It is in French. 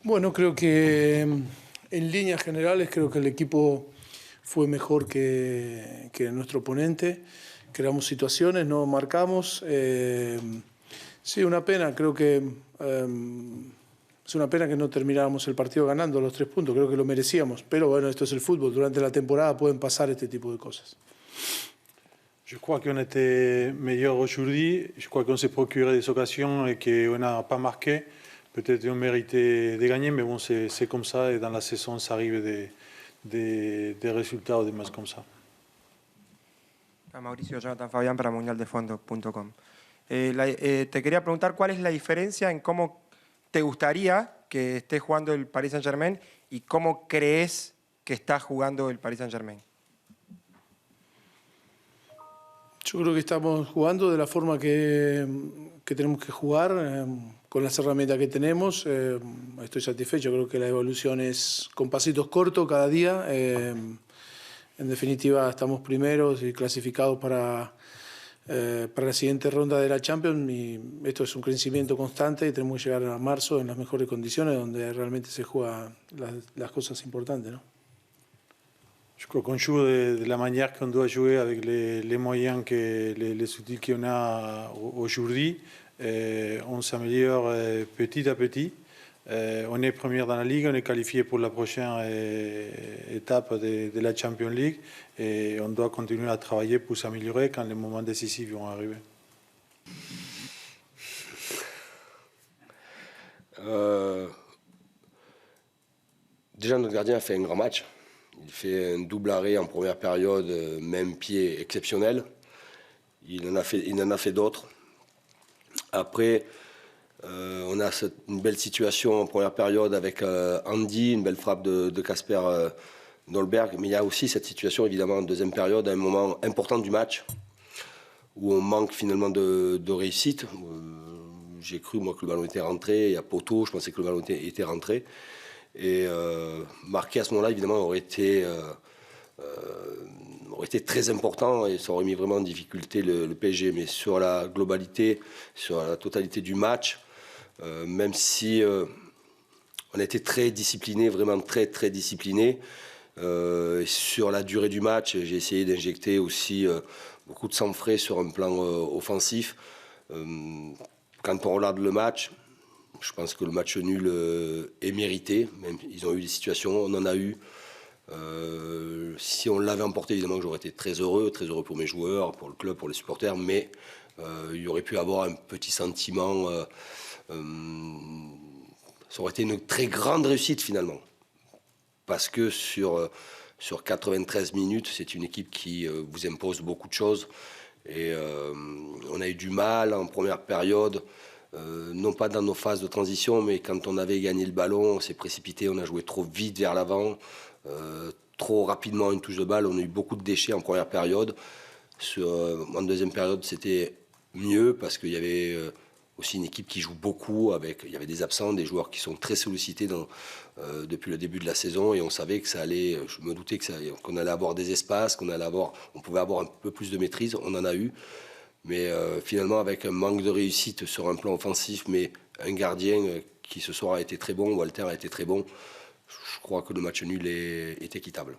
Bueno, creo que en líneas generales creo que el equipo fue mejor que nuestro oponente. Creamos situaciones, no marcamos. Sí, una pena, creo que es una pena que no termináramos el partido ganando los 3 puntos, creo que lo merecíamos. Pero bueno, esto es el fútbol, durante la temporada pueden pasar este tipo de cosas. Je crois qu'on était meilleur aujourd'hui. Je crois qu'on s'est procuré des occasions et qu'on n'a pas marqué. Peut-être qu'on méritait de gagner, mais bon, c'est comme ça. Et dans la saison, ça arrive des résultats ou des matchs comme ça. Mauricio Jonathan Fabián para mundialdefondo.com. Te quería preguntar cuál es la diferencia en cómo te gustaría que esté jugando el Paris Saint-Germain y cómo crees que está jugando el Paris Saint-Germain. Yo creo que estamos jugando de la forma que tenemos que jugar, con las herramientas que tenemos. Estoy satisfecho, creo que la evolución es con pasitos cortos cada día. En definitiva, estamos primeros y clasificados para la siguiente ronda de la Champions y esto es un crecimiento constante y tenemos que llegar a marzo en las mejores condiciones donde realmente se juegan las cosas importantes, ¿no? Je crois qu'on joue de la manière qu'on doit jouer avec les moyens, les outils qu'on a aujourd'hui. On s'améliore petit à petit. On est premier dans la Ligue, on est qualifié pour la prochaine étape de la Champions League et on doit continuer à travailler pour s'améliorer quand les moments décisifs vont arriver. Déjà, notre gardien a fait un grand match. Il fait un double arrêt en première période, même pied exceptionnel. Il en a fait d'autres. Après, on a une belle situation en première période avec Andy, une belle frappe de Kasper Dolberg. Mais il y a aussi cette situation, évidemment, en deuxième période, à un moment important du match, où on manque finalement de réussite. J'ai cru, moi, que le ballon était rentré. Il y a poteau, je pensais que le ballon était rentré. Et marquer à ce moment-là, évidemment, aurait été très important et ça aurait mis vraiment en difficulté le PSG. Mais sur la globalité, sur la totalité du match, même si on a été très discipliné, vraiment très très discipliné, sur la durée du match, j'ai essayé d'injecter aussi beaucoup de sang frais sur un plan offensif. Quand on regarde le match, je pense que le match nul est mérité. Même, ils ont eu des situations, on en a eu. Si on l'avait emporté, évidemment, j'aurais été très heureux pour mes joueurs, pour le club, pour les supporters. Mais il y aurait pu avoir un petit sentiment. Ça aurait été une très grande réussite finalement. Parce que sur 93 minutes, c'est une équipe qui vous impose beaucoup de choses. Et on a eu du mal en première période. Non pas dans nos phases de transition, mais quand on avait gagné le ballon, on s'est précipité, on a joué trop vite vers l'avant, trop rapidement une touche de balle, on a eu beaucoup de déchets en première période. En deuxième période, c'était mieux parce qu'il y avait aussi une équipe qui joue beaucoup, il y avait des absents, des joueurs qui sont très sollicités depuis le début de la saison et on savait que ça allait, je me doutais qu'on allait avoir des espaces, on pouvait avoir un peu plus de maîtrise, on en a eu. Mais finalement, avec un manque de réussite sur un plan offensif, mais un gardien qui ce soir a été très bon, Walter a été très bon, je crois que le match nul est équitable.